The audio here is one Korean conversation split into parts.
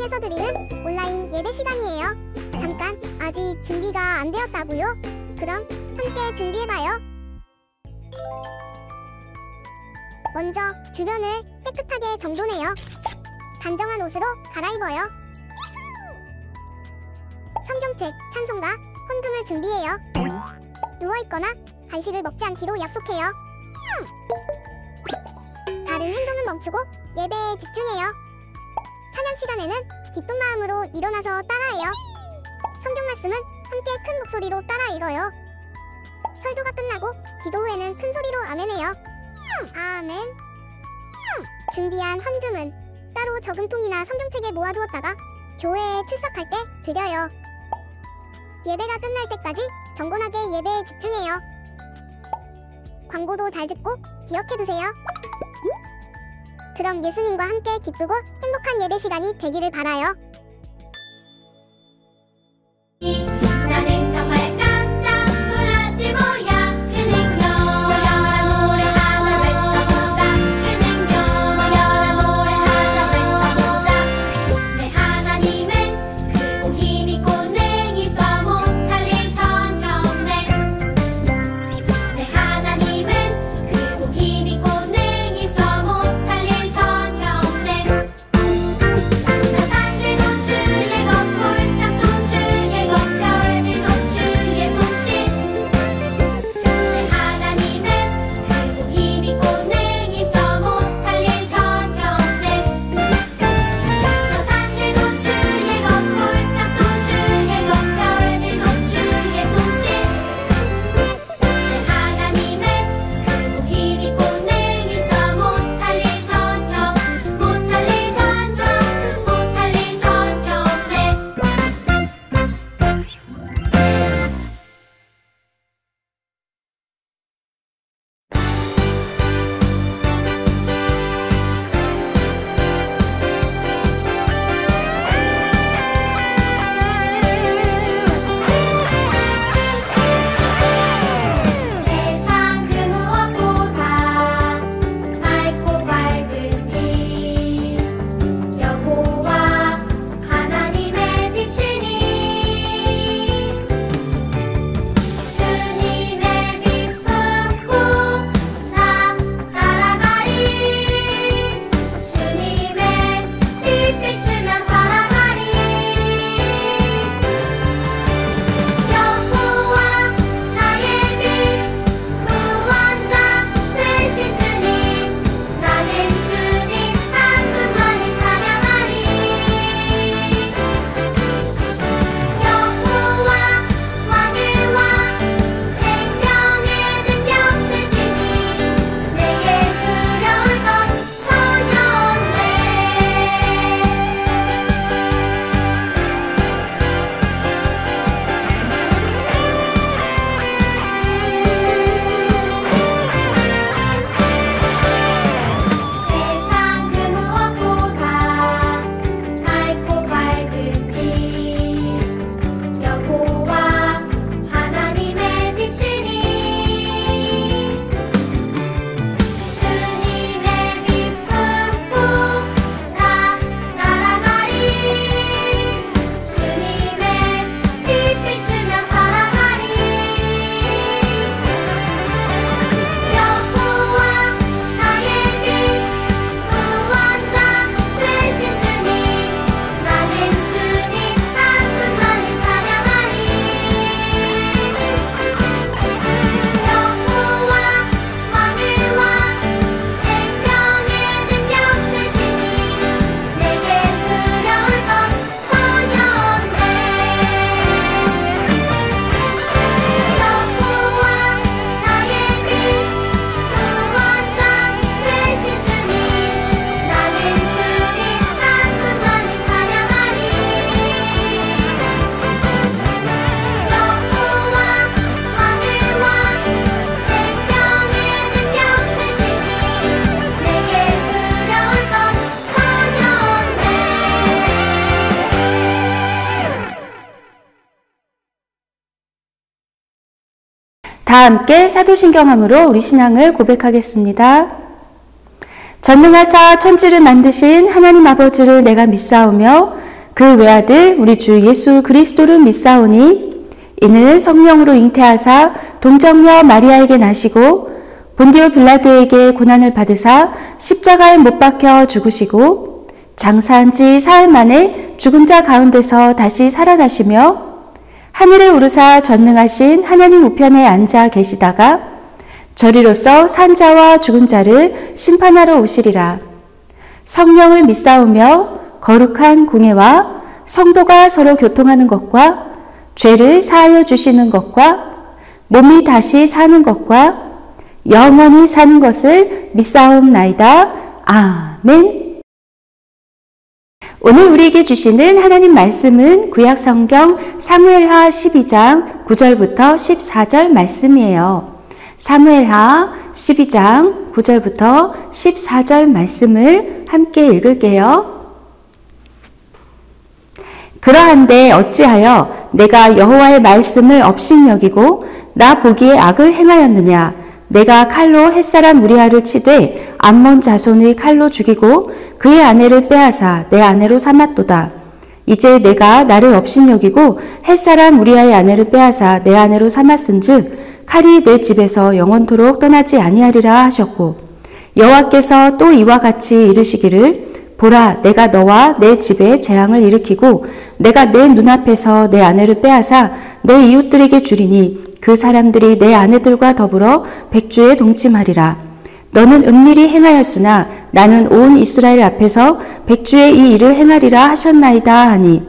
신청해서 드리는 온라인 예배 시간이에요. 잠깐, 아직 준비가 안 되었다고요? 그럼 함께 준비해봐요. 먼저 주변을 깨끗하게 정돈해요. 단정한 옷으로 갈아입어요. 성경책, 찬송가, 헌금을 준비해요. 누워있거나 간식을 먹지 않기로 약속해요. 다른 행동은 멈추고 예배에 집중해요. 찬양 시간에는 기쁜 마음으로 일어나서 따라해요. 성경 말씀은 함께 큰 목소리로 따라 읽어요. 설교가 끝나고 기도 후에는 큰 소리로 아멘해요. 아멘. 준비한 헌금은 따로 저금통이나 성경책에 모아두었다가 교회에 출석할 때 드려요. 예배가 끝날 때까지 경건하게 예배에 집중해요. 광고도 잘 듣고 기억해두세요. 그럼 예수님과 함께 기쁘고 행복한 예배 시간이 되기를 바라요. 나는 정말 깜짝 놀랐지 뭐야 그 능력 모여라 노래하자 외쳐보자 그 능력 모여라 노래하자 외쳐보자 내 하나님은 크고 힘있고 능있어 못할 일 전혀 없네 내 하나님은 크고 힘있고 능있어 못할 일 전혀 없네 저 산들도 주의 것 폴짝도 주의 것 별들도 주의 손실 내 하나님은 크고 힘있고 능있어 못할 일 전혀 없네 저 산들도 주의 것 폴짝도 주의 것 별들도 주의 손실 내 하나님은 크고 힘있고 능있어 못할 일 전혀 못할 일 전혀 못할 일 전혀 없네 세상 그 무엇보다 맑고 밝은 빛 여호와 하나님의 빛이니 주님의 빛 품고 나 따라가리 주님의 빛 비추며 살아가리 여호와 나의 빛 구원자 되신 주님 나는 주님 한 분만을 찬양하리 여호와 왕의 왕 생명의 능력 되시니 내게 두려울 것 전혀 세상 그 무엇보다 맑고 밝은 빛 여호와 하나님의 빛이니 주님의 빛 품고 나 따라가리 주님의 빛 비추며 살아가리 여호와 나의 빛 구원자 되신 주님 나는 주님 한 분만을 찬양하리 여호와 왕의 왕 생명의 능력 되시니 내게 두려울 것 전혀 없네 여호와 나의 빛 구원자 되신 주님 나는 주님 한 분만을 찬양하리 여호와 왕의 왕 생명의 능력 되시니 내게 두려울 것 전혀 다 함께 사도신경함으로 우리 신앙을 고백하겠습니다. 전능하사 천지를 만드신 하나님 아버지를 내가 믿사오며 그 외아들 우리 주 예수 그리스도를 믿사오니 이는 성령으로 잉태하사 동정녀 마리아에게 나시고 본디오 빌라도에게 고난을 받으사 십자가에 못 박혀 죽으시고 장사한 지 사흘 만에 죽은 자 가운데서 다시 살아나시며 하늘에 오르사 전능하신 하나님 우편에 앉아 계시다가 저리로서 산 자와 죽은 자를 심판하러 오시리라. 성령을 믿사오며 거룩한 공예와 성도가 서로 교통하는 것과 죄를 사하여 주시는 것과 몸이 다시 사는 것과 영원히 사는 것을 믿사옵나이다. 아멘. 오늘 우리에게 주시는 하나님 말씀은 구약성경 사무엘하 12장 9절부터 14절 말씀이에요. 사무엘하 12장 9절부터 14절 말씀을 함께 읽을게요. 그러한데 어찌하여 내가 여호와의 말씀을 업신여기고 나 보기에 악을 행하였느냐. 내가 칼로 햇사람 우리아를 치되 암몬 자손의 칼로 죽이고 그의 아내를 빼앗아 내 아내로 삼았도다. 이제 내가 나를 업신여기고 햇사람 우리아의 아내를 빼앗아 내 아내로 삼았은즉 칼이 내 집에서 영원토록 떠나지 아니하리라 하셨고 여호와께서 또 이와 같이 이르시기를 보라 내가 너와 내 집에 재앙을 일으키고 내가 내 눈앞에서 내 아내를 빼앗아 내 이웃들에게 주리니 그 사람들이 내 아내들과 더불어 백주에 동침하리라. 너는 은밀히 행하였으나 나는 온 이스라엘 앞에서 백주에 이 일을 행하리라 하셨나이다 하니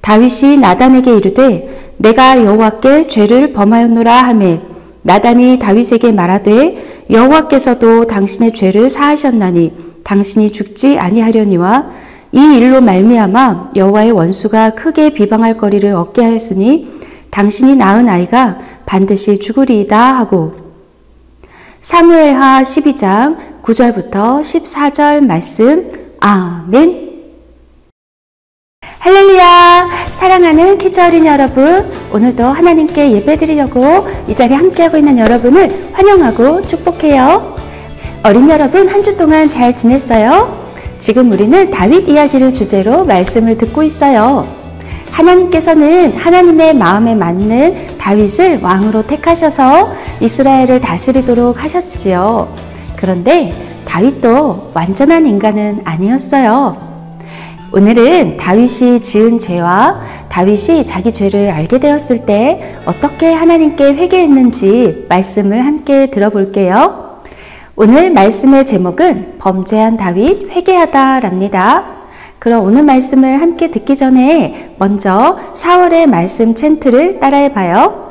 다윗이 나단에게 이르되 내가 여호와께 죄를 범하였노라 하매 나단이 다윗에게 말하되 여호와께서도 당신의 죄를 사하셨나니 당신이 죽지 아니하려니와 이 일로 말미암아 여호와의 원수가 크게 비방할 거리를 얻게 하였으니 당신이 낳은 아이가 반드시 죽으리이다 하고 사무엘하 12장 9절부터 14절 말씀. 아멘. 할렐루야. 사랑하는 키즈 어린이 여러분, 오늘도 하나님께 예배드리려고 이 자리에 함께하고 있는 여러분을 환영하고 축복해요. 어린이 여러분, 한 주 동안 잘 지냈어요? 지금 우리는 다윗 이야기를 주제로 말씀을 듣고 있어요. 하나님께서는 하나님의 마음에 맞는 다윗을 왕으로 택하셔서 이스라엘을 다스리도록 하셨지요. 그런데 다윗도 완전한 인간은 아니었어요. 오늘은 다윗이 지은 죄와 다윗이 자기 죄를 알게 되었을 때 어떻게 하나님께 회개했는지 말씀을 함께 들어볼게요. 오늘 말씀의 제목은 범죄한 다윗 회개하다랍니다. 그럼 오늘 말씀을 함께 듣기 전에 먼저 4월의 말씀 챈트를 따라해봐요.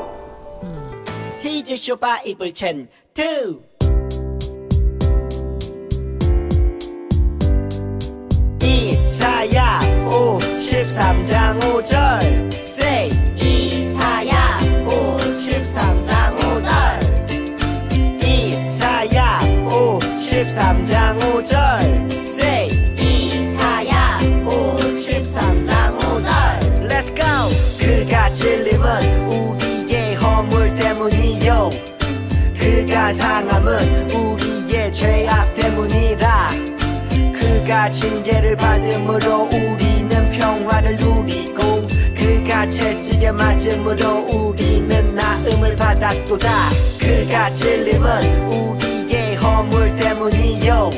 히즈쇼 바이블 챈트 이사야 53장 5절 Say 이사야 53장 5절 이사야 53장 5절 Say 이사야 53장 5절 Let's go 그가 찔림은 우리의 허물 때문이요 그가 상함은 우리의 죄악 때문이라 그가 징계를 받음으로 우리는 평화를 누리고 그가 채찍에 맞음으로 우리는 나음을 받았도다 그가 찔림은 우리의 허물 때문이요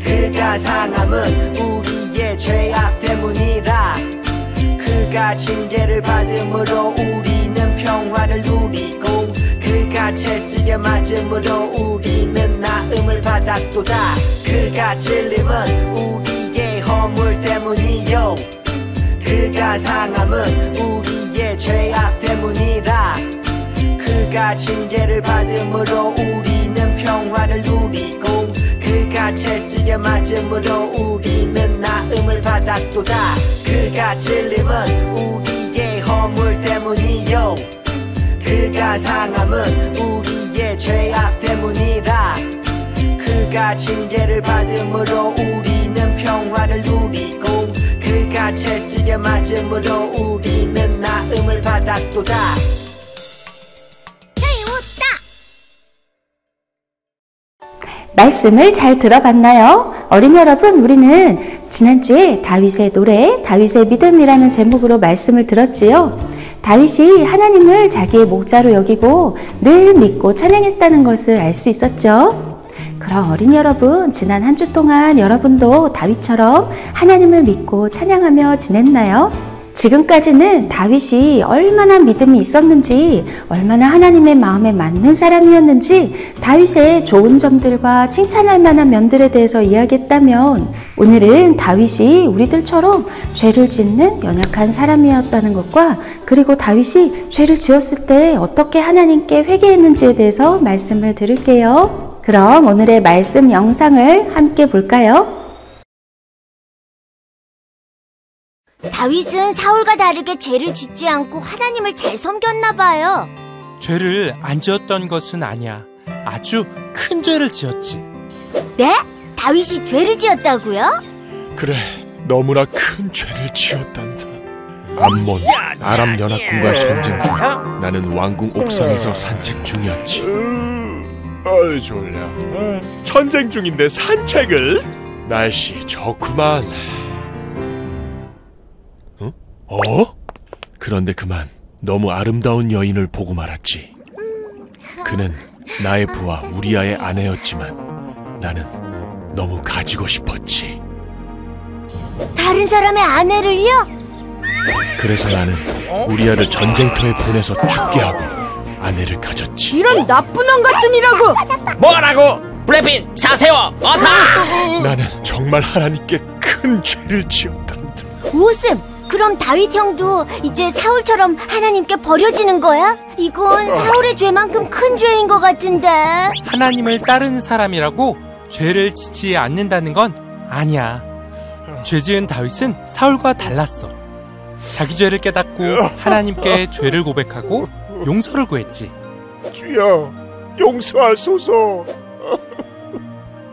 그가 상함은 우리의 죄악 때문이라 그가 징계를 받음으로 우리는 평화를 누리고 그가 채찍에 맞음으로 우리는 나음을 받았도다 그가 찔림은 우리의 허물 때문이요 그가 상함은 우리의 죄악 때문이라 그가 징계를 받음으로 우리는 평화를 누리고 그가 채찍에 맞음으로 우리는 나음을 받았도다 그가 찔림은 우리의 허물 때문이요 그가 상함은 우리의 죄악 때문이라 그가 징계를 받음으로 우리는 평화를 누리고 그가 채찍에 맞음으로 우리는 나음을 받았도다 말씀을 잘 들어봤나요? 어린이 여러분, 우리는 지난주에 다윗의 노래, 다윗의 믿음이라는 제목으로 말씀을 들었지요. 다윗이 하나님을 자기의 목자로 여기고 늘 믿고 찬양했다는 것을 알 수 있었죠. 그럼 어린이 여러분, 지난 한 주 동안 여러분도 다윗처럼 하나님을 믿고 찬양하며 지냈나요? 지금까지는 다윗이 얼마나 믿음이 있었는지, 얼마나 하나님의 마음에 맞는 사람이었는지 다윗의 좋은 점들과 칭찬할 만한 면들에 대해서 이야기했다면, 오늘은 다윗이 우리들처럼 죄를 짓는 연약한 사람이었다는 것과, 그리고 다윗이 죄를 지었을 때 어떻게 하나님께 회개했는지에 대해서 말씀을 들을게요. 그럼 오늘의 말씀 영상을 함께 볼까요? 다윗은 사울과 다르게 죄를 짓지 않고 하나님을 잘 섬겼나 봐요. 죄를 안 지었던 것은 아니야. 아주 큰 죄를 지었지. 네? 다윗이 죄를 지었다고요? 그래, 너무나 큰 죄를 지었단다. 암몬, 아람 연합군과 전쟁 중 나는 왕궁 옥상에서 산책 중이었지. 아이 졸려. 전쟁 중인데 산책을? 날씨 좋구만. 그런데 그만 너무 아름다운 여인을 보고 말았지. 그는 나의 부하 우리아의 아내였지만 나는 너무 가지고 싶었지. 다른 사람의 아내를요? 그래서 나는 우리아를 전쟁터에 보내서 죽게 하고 아내를 가졌지. 이런 나쁜 왕 같은 이라고! 뭐라고? 블랙핀 자세워 어서! 나는 정말 하나님께 큰 죄를 지었단다. 웃음! 그럼 다윗 형도 이제 사울처럼 하나님께 버려지는 거야? 이건 사울의 죄만큼 큰 죄인 것 같은데. 하나님을 따르는 사람이라고 죄를 짓지 않는다는 건 아니야. 죄 지은 다윗은 사울과 달랐어. 자기 죄를 깨닫고 하나님께 죄를 고백하고 용서를 구했지. 주여, 용서하소서.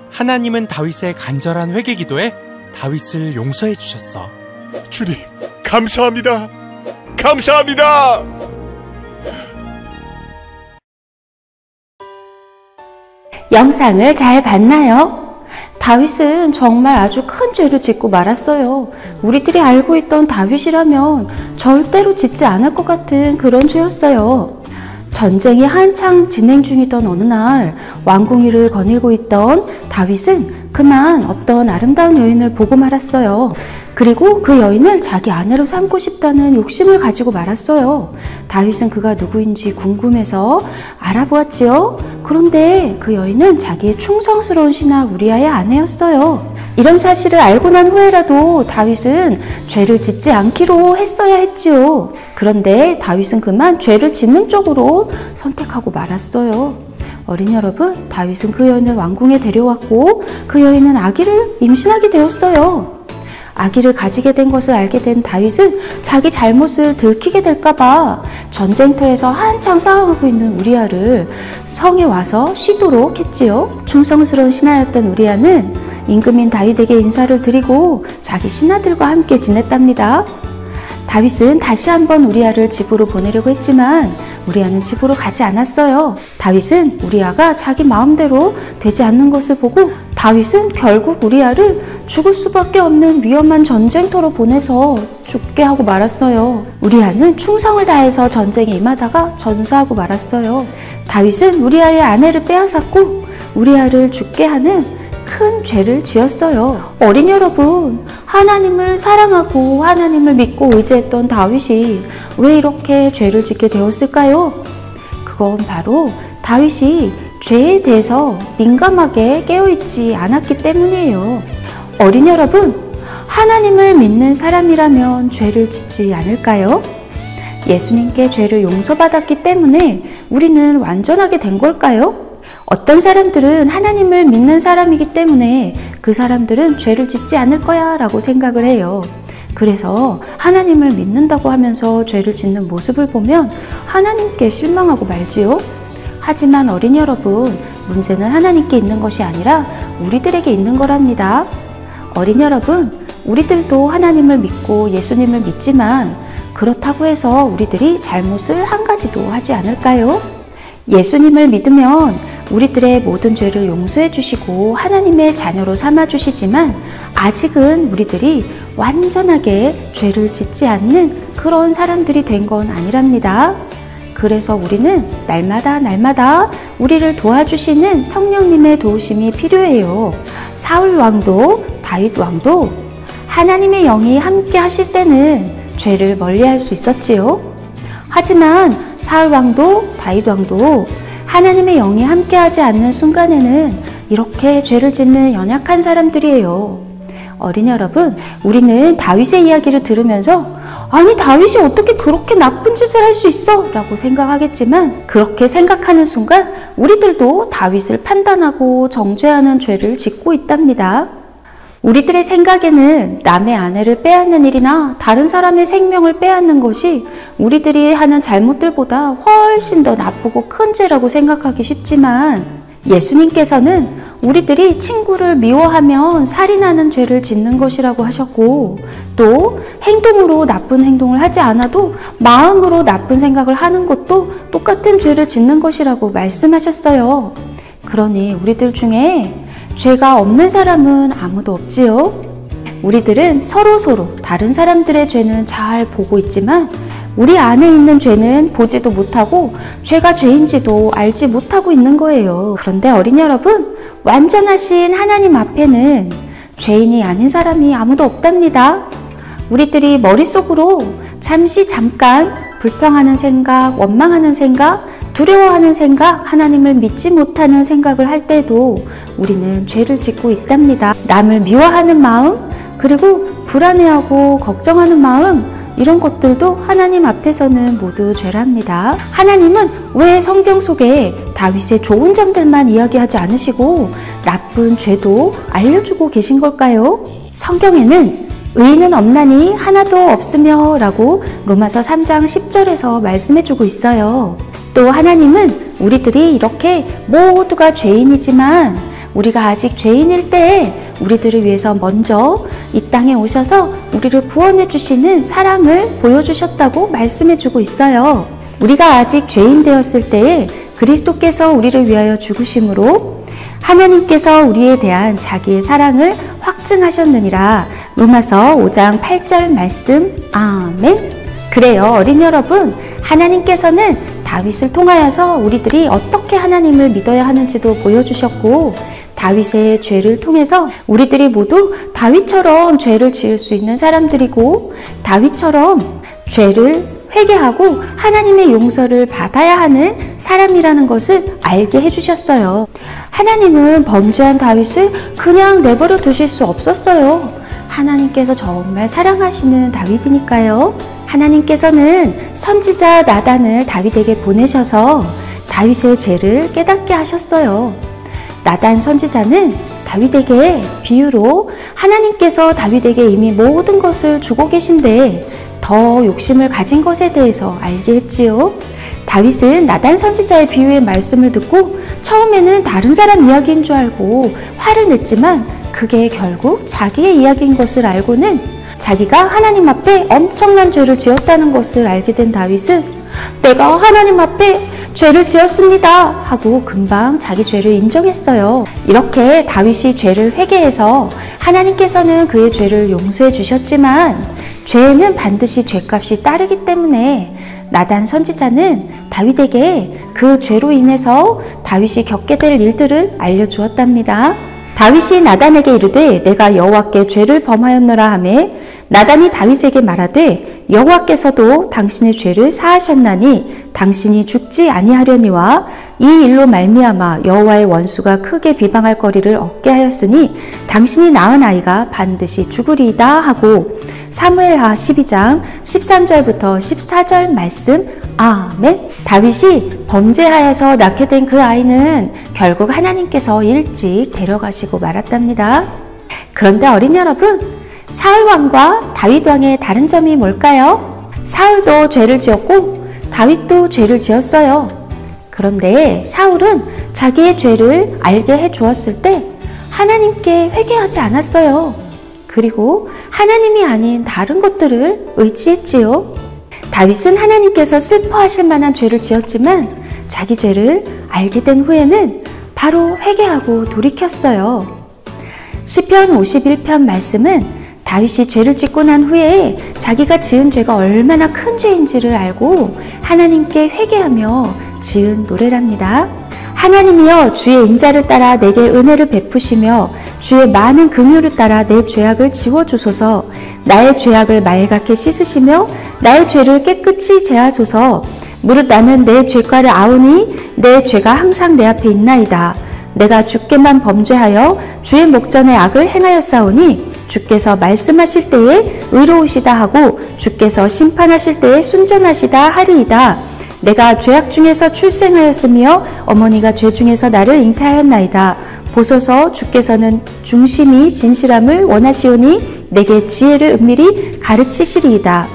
하나님은 다윗의 간절한 회개 기도에 다윗을 용서해 주셨어. 주님, 감사합니다. 감사합니다. 영상을 잘 봤나요? 다윗은 정말 아주 큰 죄를 짓고 말았어요. 우리들이 알고 있던 다윗이라면 절대로 짓지 않을 것 같은 그런 죄였어요. 전쟁이 한창 진행 중이던 어느 날 왕궁위를 거닐고 있던 다윗은 그만 어떤 아름다운 여인을 보고 말았어요. 그리고 그 여인을 자기 아내로 삼고 싶다는 욕심을 가지고 말았어요. 다윗은 그가 누구인지 궁금해서 알아보았지요. 그런데 그 여인은 자기의 충성스러운 신하 우리아의 아내였어요. 이런 사실을 알고 난 후에라도 다윗은 죄를 짓지 않기로 했어야 했지요. 그런데 다윗은 그만 죄를 짓는 쪽으로 선택하고 말았어요. 어린이 여러분, 다윗은 그 여인을 왕궁에 데려왔고 그 여인은 아기를 임신하게 되었어요. 아기를 가지게 된 것을 알게 된 다윗은 자기 잘못을 들키게 될까봐 전쟁터에서 한창 싸워하고 있는 우리아를 성에 와서 쉬도록 했지요. 충성스러운 신하였던 우리아는 임금인 다윗에게 인사를 드리고 자기 신하들과 함께 지냈답니다. 다윗은 다시 한번 우리아를 집으로 보내려고 했지만 우리아는 집으로 가지 않았어요. 다윗은 우리아가 자기 마음대로 되지 않는 것을 보고 다윗은 결국 우리아를 죽을 수밖에 없는 위험한 전쟁터로 보내서 죽게 하고 말았어요. 우리아는 충성을 다해서 전쟁에 임하다가 전사하고 말았어요. 다윗은 우리아의 아내를 빼앗았고 우리아를 죽게 하는 큰 죄를 지었어요. 어린이 여러분, 하나님을 사랑하고 하나님을 믿고 의지했던 다윗이 왜 이렇게 죄를 짓게 되었을까요? 그건 바로 다윗이 죄에 대해서 민감하게 깨어있지 않았기 때문이에요. 어린이 여러분, 하나님을 믿는 사람이라면 죄를 짓지 않을까요? 예수님께 죄를 용서받았기 때문에 우리는 완전하게 된 걸까요? 어떤 사람들은 하나님을 믿는 사람이기 때문에 그 사람들은 죄를 짓지 않을 거야 라고 생각을 해요. 그래서 하나님을 믿는다고 하면서 죄를 짓는 모습을 보면 하나님께 실망하고 말지요. 하지만 어린이 여러분, 문제는 하나님께 있는 것이 아니라 우리들에게 있는 거랍니다. 어린이 여러분, 우리들도 하나님을 믿고 예수님을 믿지만 그렇다고 해서 우리들이 잘못을 한 가지도 하지 않을까요? 예수님을 믿으면 우리들의 모든 죄를 용서해 주시고 하나님의 자녀로 삼아 주시지만 아직은 우리들이 완전하게 죄를 짓지 않는 그런 사람들이 된 건 아니랍니다. 그래서 우리는 날마다 우리를 도와주시는 성령님의 도우심이 필요해요. 사울 왕도 다윗 왕도 하나님의 영이 함께 하실 때는 죄를 멀리할 수 있었지요. 하지만 사울 왕도 다윗 왕도 하나님의 영이 함께하지 않는 순간에는 이렇게 죄를 짓는 연약한 사람들이에요. 어린이 여러분, 우리는 다윗의 이야기를 들으면서 아니 다윗이 어떻게 그렇게 나쁜 짓을 할 수 있어? 라고 생각하겠지만 그렇게 생각하는 순간 우리들도 다윗을 판단하고 정죄하는 죄를 짓고 있답니다. 우리들의 생각에는 남의 아내를 빼앗는 일이나 다른 사람의 생명을 빼앗는 것이 우리들이 하는 잘못들보다 훨씬 더 나쁘고 큰 죄라고 생각하기 쉽지만 예수님께서는 우리들이 친구를 미워하면 살인하는 죄를 짓는 것이라고 하셨고 또 행동으로 나쁜 행동을 하지 않아도 마음으로 나쁜 생각을 하는 것도 똑같은 죄를 짓는 것이라고 말씀하셨어요. 그러니 우리들 중에 죄가 없는 사람은 아무도 없지요. 우리들은 서로 다른 사람들의 죄는 잘 보고 있지만 우리 안에 있는 죄는 보지도 못하고 죄가 죄인지도 알지 못하고 있는 거예요. 그런데 어린이 여러분, 완전하신 하나님 앞에는 죄인이 아닌 사람이 아무도 없답니다. 우리들이 머릿속으로 잠깐 불평하는 생각, 원망하는 생각, 두려워하는 생각, 하나님을 믿지 못하는 생각을 할 때도 우리는 죄를 짓고 있답니다. 남을 미워하는 마음, 그리고 불안해하고 걱정하는 마음, 이런 것들도 하나님 앞에서는 모두 죄랍니다. 하나님은 왜 성경 속에 다윗의 좋은 점들만 이야기하지 않으시고 나쁜 죄도 알려주고 계신 걸까요? 성경에는 의인은 없나니 하나도 없으며 라고 로마서 3장 10절에서 말씀해주고 있어요. 또 하나님은 우리들이 이렇게 모두가 죄인이지만 우리가 아직 죄인일 때 우리들을 위해서 먼저 이 땅에 오셔서 우리를 구원해 주시는 사랑을 보여주셨다고 말씀해주고 있어요. 우리가 아직 죄인 되었을 때에 그리스도께서 우리를 위하여 죽으심으로 하나님께서 우리에 대한 자기의 사랑을 확증하셨느니라. 로마서 5장 8절 말씀. 아멘. 그래요, 어린이 여러분, 하나님께서는 다윗을 통하여서 우리들이 어떻게 하나님을 믿어야 하는지도 보여주셨고 다윗의 죄를 통해서 우리들이 모두 다윗처럼 죄를 지을 수 있는 사람들이고 다윗처럼 죄를 회개하고 하나님의 용서를 받아야 하는 사람이라는 것을 알게 해주셨어요. 하나님은 범죄한 다윗을 그냥 내버려 두실 수 없었어요. 하나님께서 정말 사랑하시는 다윗이니까요. 하나님께서는 선지자 나단을 다윗에게 보내셔서 다윗의 죄를 깨닫게 하셨어요. 나단 선지자는 다윗에게 비유로 하나님께서 다윗에게 이미 모든 것을 주고 계신데 더 욕심을 가진 것에 대해서 알게 했지요. 다윗은 나단 선지자의 비유의 말씀을 듣고 처음에는 다른 사람 이야기인 줄 알고 화를 냈지만 그게 결국 자기의 이야기인 것을 알고는 자기가 하나님 앞에 엄청난 죄를 지었다는 것을 알게 된 다윗은 내가 하나님 앞에 죄를 지었습니다 하고 금방 자기 죄를 인정했어요. 이렇게 다윗이 죄를 회개해서 하나님께서는 그의 죄를 용서해 주셨지만 죄는 반드시 죄값이 따르기 때문에 나단 선지자는 다윗에게 그 죄로 인해서 다윗이 겪게 될 일들을 알려주었답니다. 다윗이 나단에게 이르되 내가 여호와께 죄를 범하였노라 하매 나단이 다윗에게 말하되 여호와께서도 당신의 죄를 사하셨나니 당신이 죽지 아니하려니와 이 일로 말미암아 여호와의 원수가 크게 비방할 거리를 얻게 하였으니 당신이 낳은 아이가 반드시 죽으리이다 하고 사무엘하 12장 13절부터 14절 말씀. 아멘. 다윗이 범죄하여서 낳게 된 그 아이는 결국 하나님께서 일찍 데려가시고 말았답니다. 그런데 어린이 여러분, 사울 왕과 다윗 왕의 다른 점이 뭘까요? 사울도 죄를 지었고 다윗도 죄를 지었어요. 그런데 사울은 자기의 죄를 알게 해 주었을 때 하나님께 회개하지 않았어요. 그리고 하나님이 아닌 다른 것들을 의지했지요. 다윗은 하나님께서 슬퍼하실 만한 죄를 지었지만 자기 죄를 알게 된 후에는 바로 회개하고 돌이켰어요. 시편 51편 말씀은 다윗이 죄를 짓고 난 후에 자기가 지은 죄가 얼마나 큰 죄인지를 알고 하나님께 회개하며 지은 노래랍니다. 하나님이여, 주의 인자를 따라 내게 은혜를 베푸시며 주의 많은 긍휼을 따라 내 죄악을 지워주소서. 나의 죄악을 말갛게 씻으시며 나의 죄를 깨끗이 제하소서. 무릇 나는 내 죄가를 아우니 내 죄가 항상 내 앞에 있나이다. 내가 주께만 범죄하여 주의 목전에 악을 행하였사오니 주께서 말씀하실 때에 의로우시다 하고 주께서 심판하실 때에 순전하시다 하리이다. 내가 죄악 중에서 출생하였으며 어머니가 죄 중에서 나를 잉태하였나이다. 보소서, 주께서는 중심이 진실함을 원하시오니 내게 지혜를 은밀히 가르치시리이다.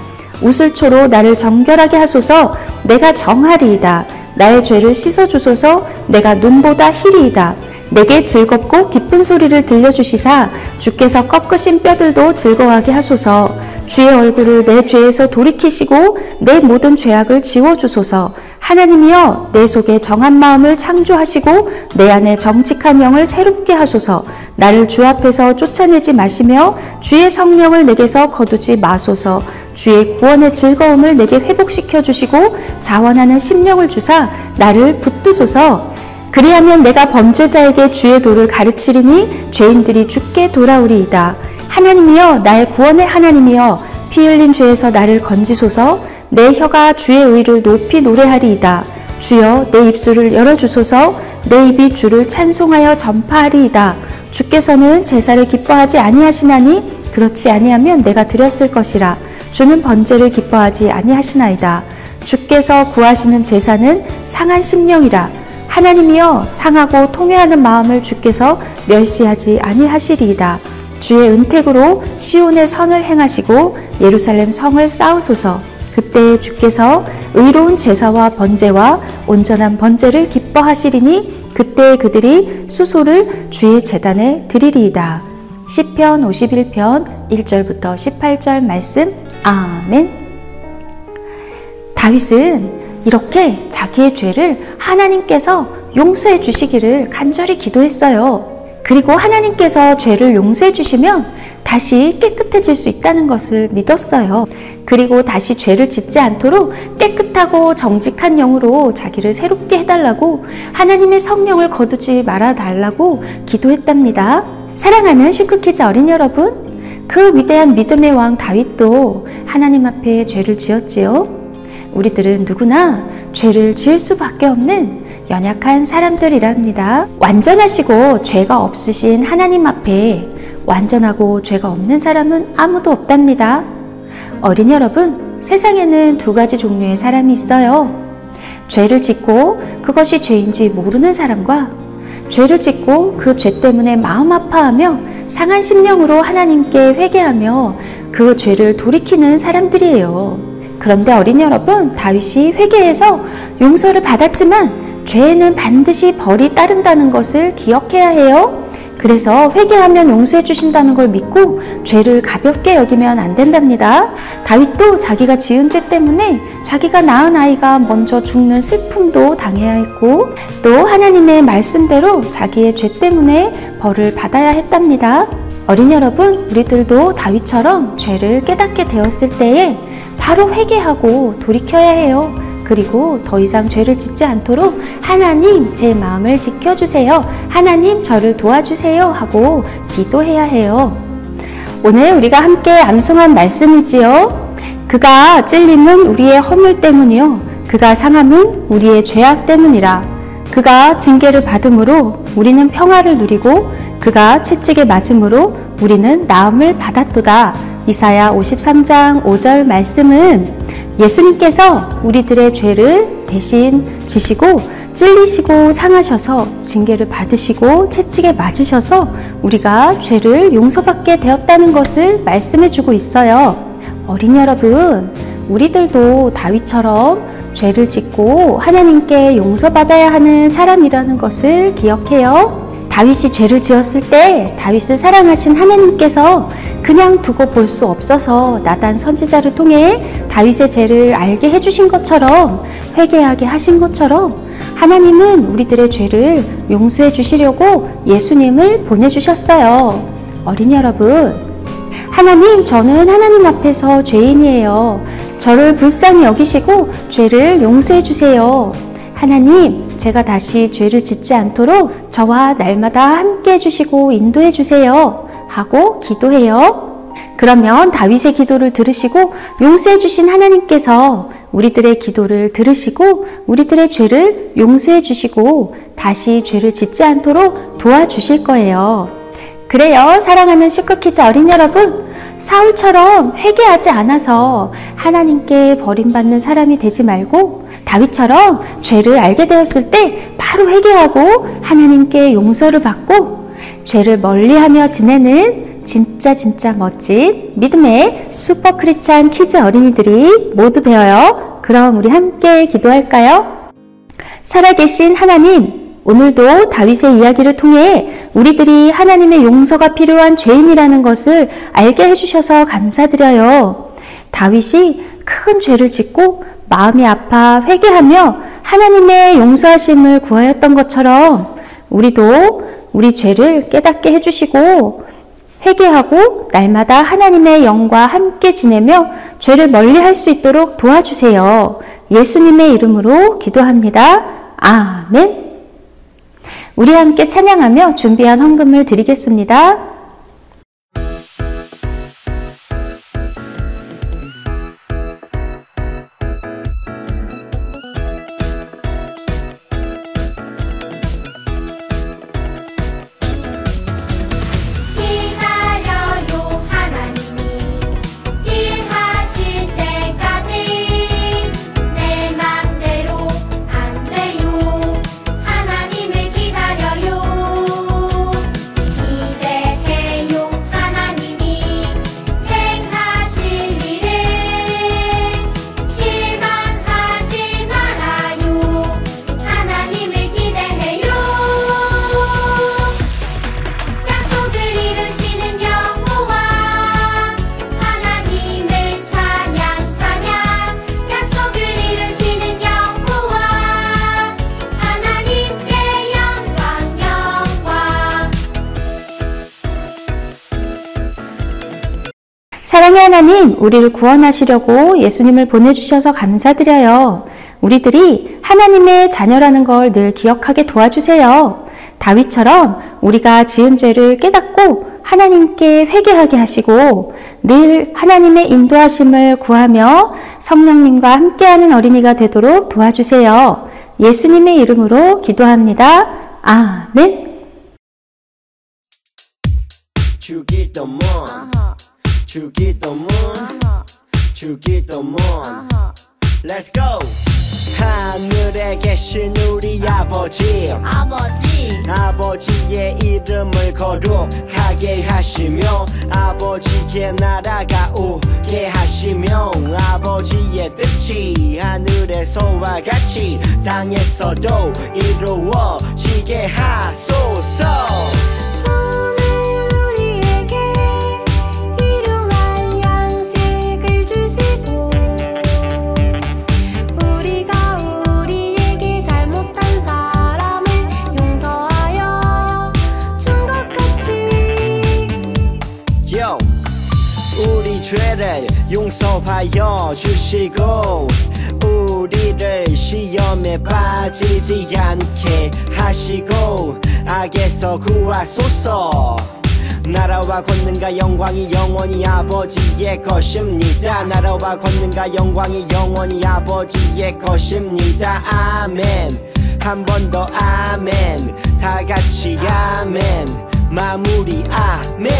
우슬초로 나를 정결하게 하소서. 내가 정하리이다. 나의 죄를 씻어주소서. 내가 눈보다 희리이다. 내게 즐겁고 기쁜 소리를 들려주시사 주께서 꺾으신 뼈들도 즐거워하게 하소서. 주의 얼굴을 내 죄에서 돌이키시고 내 모든 죄악을 지워주소서. 하나님이여, 내 속에 정한 마음을 창조하시고 내 안에 정직한 영을 새롭게 하소서. 나를 주 앞에서 쫓아내지 마시며 주의 성령을 내게서 거두지 마소서. 주의 구원의 즐거움을 내게 회복시켜 주시고 자원하는 심령을 주사 나를 붙드소서. 그리하면 내가 범죄자에게 주의 도를 가르치리니 죄인들이 주께 돌아오리이다. 하나님이여, 나의 구원의 하나님이여, 피 흘린 죄에서 나를 건지소서. 내 혀가 주의 의를 높이 노래하리이다. 주여, 내 입술을 열어주소서. 내 입이 주를 찬송하여 전파하리이다. 주께서는 제사를 기뻐하지 아니하시나니 그렇지 아니하면 내가 드렸을 것이라. 주는 번제를 기뻐하지 아니하시나이다. 주께서 구하시는 제사는 상한 심령이라. 하나님이여, 상하고 통회하는 마음을 주께서 멸시하지 아니하시리이다. 주의 은택으로 시온의 선을 행하시고 예루살렘 성을 쌓으소서. 그때 주께서 의로운 제사와 번제와 온전한 번제를 기뻐하시리니 그때 그들이 수소를 주의 제단에 드리리이다. 시편 51편 1절부터 18절 말씀. 아멘. 다윗은 이렇게 자기의 죄를 하나님께서 용서해 주시기를 간절히 기도했어요. 그리고 하나님께서 죄를 용서해 주시면 다시 깨끗해질 수 있다는 것을 믿었어요. 그리고 다시 죄를 짓지 않도록 깨끗하고 정직한 영으로 자기를 새롭게 해달라고 하나님의 성령을 거두지 말아달라고 기도했답니다. 사랑하는 슈크키즈 어린이 여러분, 그 위대한 믿음의 왕 다윗도 하나님 앞에 죄를 지었지요. 우리들은 누구나 죄를 지을 수밖에 없는 연약한 사람들이랍니다. 완전하시고 죄가 없으신 하나님 앞에 완전하고 죄가 없는 사람은 아무도 없답니다. 어린이 여러분, 세상에는 두 가지 종류의 사람이 있어요. 죄를 짓고 그것이 죄인지 모르는 사람과 죄를 짓고 그 죄 때문에 마음 아파하며 상한 심령으로 하나님께 회개하며 그 죄를 돌이키는 사람들이에요. 그런데 어린이 여러분, 다윗이 회개해서 용서를 받았지만 죄에는 반드시 벌이 따른다는 것을 기억해야 해요. 그래서 회개하면 용서해 주신다는 걸 믿고 죄를 가볍게 여기면 안 된답니다. 다윗도 자기가 지은 죄 때문에 자기가 낳은 아이가 먼저 죽는 슬픔도 당해야 했고 또 하나님의 말씀대로 자기의 죄 때문에 벌을 받아야 했답니다. 어린이 여러분, 우리들도 다윗처럼 죄를 깨닫게 되었을 때에 바로 회개하고 돌이켜야 해요. 그리고 더 이상 죄를 짓지 않도록 하나님, 제 마음을 지켜주세요. 하나님, 저를 도와주세요. 하고 기도해야 해요. 오늘 우리가 함께 암송한 말씀이지요. 그가 찔림은 우리의 허물 때문이요. 그가 상함은 우리의 죄악 때문이라. 그가 징계를 받음으로 우리는 평화를 누리고 그가 채찍에 맞음으로 우리는 나음을 받았도다. 이사야 53장 5절 말씀은 예수님께서 우리들의 죄를 대신 지시고 찔리시고 상하셔서 징계를 받으시고 채찍에 맞으셔서 우리가 죄를 용서받게 되었다는 것을 말씀해주고 있어요. 어린이 여러분, 우리들도 다윗처럼 죄를 짓고 하나님께 용서받아야 하는 사람이라는 것을 기억해요. 다윗이 죄를 지었을 때 다윗을 사랑하신 하나님께서 그냥 두고 볼 수 없어서 나단 선지자를 통해 다윗의 죄를 알게 해주신 것처럼 회개하게 하신 것처럼 하나님은 우리들의 죄를 용서해 주시려고 예수님을 보내주셨어요. 어린이 여러분, 하나님, 저는 하나님 앞에서 죄인이에요. 저를 불쌍히 여기시고 죄를 용서해 주세요. 하나님, 제가 다시 죄를 짓지 않도록 저와 날마다 함께 해주시고 인도해 주세요. 하고 기도해요. 그러면 다윗의 기도를 들으시고 용서해 주신 하나님께서 우리들의 기도를 들으시고 우리들의 죄를 용서해 주시고 다시 죄를 짓지 않도록 도와주실 거예요. 그래요, 사랑하는 슈크키즈 어린이 여러분, 사울처럼 회개하지 않아서 하나님께 버림받는 사람이 되지 말고 다윗처럼 죄를 알게 되었을 때 바로 회개하고 하나님께 용서를 받고 죄를 멀리하며 지내는 진짜 멋진 믿음의 슈퍼 크리스찬 키즈 어린이들이 모두 되어요. 그럼 우리 함께 기도할까요? 살아계신 하나님, 오늘도 다윗의 이야기를 통해 우리들이 하나님의 용서가 필요한 죄인이라는 것을 알게 해주셔서 감사드려요. 다윗이 큰 죄를 짓고 마음이 아파 회개하며 하나님의 용서하심을 구하였던 것처럼 우리도 우리 죄를 깨닫게 해주시고 회개하고 날마다 하나님의 영과 함께 지내며 죄를 멀리할 수 있도록 도와주세요. 예수님의 이름으로 기도합니다. 아멘. 우리 함께 찬양하며 준비한 헌금을 드리겠습니다. 사랑의 하나님, 우리를 구원하시려고 예수님을 보내주셔서 감사드려요. 우리들이 하나님의 자녀라는 걸 늘 기억하게 도와주세요. 다윗처럼 우리가 지은 죄를 깨닫고 하나님께 회개하게 하시고 늘 하나님의 인도하심을 구하며 성령님과 함께하는 어린이가 되도록 도와주세요. 예수님의 이름으로 기도합니다. 아멘. 주기도문 주기도문 주기도문 Let's go. 하늘에 계신 우리 아버지의 이름을 거룩하게 하시며 아버지의 나라가 오게 하시며 아버지의 뜻이 하늘에서와 같이 땅에서도 이루어지게 하소서. 죄를 용서하여 주시고 우리를 시험에 빠지지 않게 하시고 악에서 구하소서. 나라와 권능과 영광이 영원히 아버지의 것입니다. 나라와 권능과 영광이 영원히 아버지의 것입니다. 아멘. 한 번 더 아멘. 다 같이 아멘. 마무리 아멘.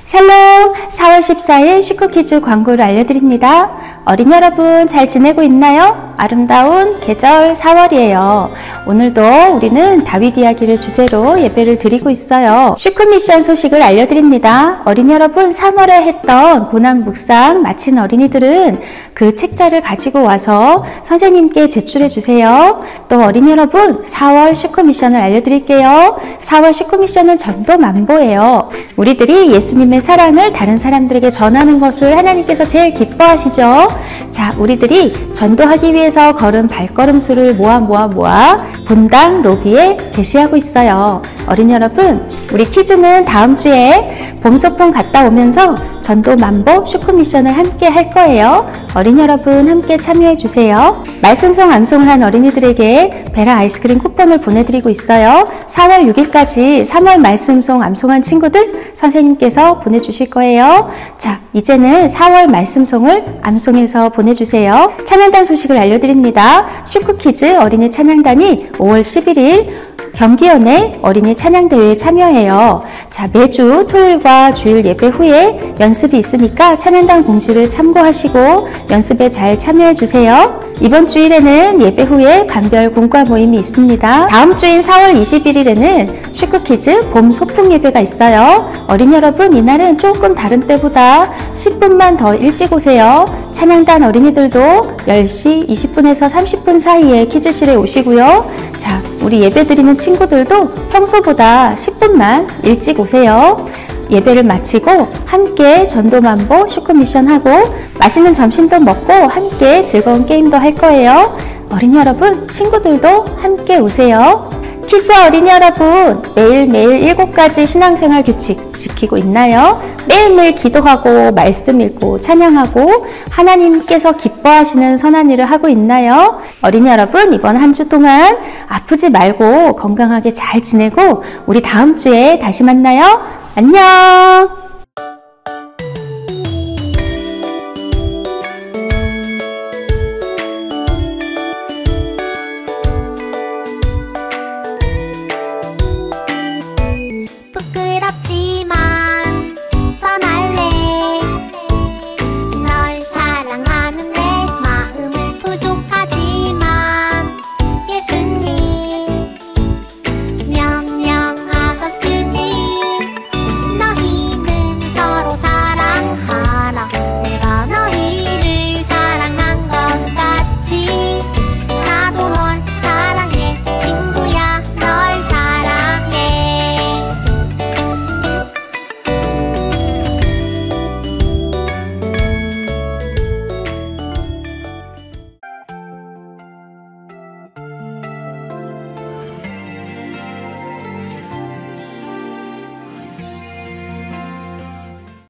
샬롬! 4월 14일 슈크키즈 광고를 알려드립니다. 어린이 여러분 잘 지내고 있나요? 아름다운 계절 4월이에요. 오늘도 우리는 다윗 이야기를 주제로 예배를 드리고 있어요. 슈크미션 소식을 알려드립니다. 어린이 여러분 3월에 했던 고난 묵상 마친 어린이들은 그 책자를 가지고 와서 선생님께 제출해 주세요. 또 어린이 여러분 4월 슈크미션을 알려드릴게요. 4월 슈크미션은 전도 만보예요. 우리들이 예수님의 사랑을 다른 사람들에게 전하는 것을 하나님께서 제일 기뻐하시죠. 자, 우리들이 전도하기 위해서 걸은 발걸음 수를 모아 본당 로비에 게시하고 있어요. 어린이 여러분, 우리 키즈는 다음 주에 봄소풍 갔다 오면서 전도 만보 슈크 미션을 함께 할 거예요. 어린이 여러분 함께 참여해 주세요. 말씀송 암송을 한 어린이들에게 베라 아이스크림 쿠폰을 보내드리고 있어요. 4월 6일까지 3월 말씀송 암송한 친구들 선생님께서 보내주실 거예요. 자, 이제는 4월 말씀송을 암송해서 보내주세요. 찬양단 소식을 알려드립니다. 슈크키즈 어린이 찬양단이 5월 11일 경기연의 어린이 찬양대회에 참여해요. 자, 매주 토요일과 주일 예배 후에 연습이 있으니까 찬양단 공지를 참고하시고 연습에 잘 참여해 주세요. 이번 주일에는 예배 후에 반별 공과 모임이 있습니다. 다음 주인 4월 21일에는 슈크키즈 봄 소풍 예배가 있어요. 어린이 여러분, 이날은 조금 다른 때보다 10분만 더 일찍 오세요. 찬양단 어린이들도 10시 20분에서 30분 사이에 키즈실에 오시고요. 자, 우리 예배 드리는 친구들도 평소보다 10분만 일찍 오세요. 예배를 마치고 함께 전도만보 슈크미션하고 맛있는 점심도 먹고 함께 즐거운 게임도 할 거예요. 어린이 여러분, 친구들도 함께 오세요. 키즈 어린이 여러분, 매일매일 7가지 신앙생활 규칙 지키고 있나요? 매일매일 기도하고 말씀 읽고 찬양하고 하나님께서 기뻐하시는 선한 일을 하고 있나요? 어린이 여러분, 이번 한 주 동안 아프지 말고 건강하게 잘 지내고 우리 다음 주에 다시 만나요. 안녕! 부끄럽지 마.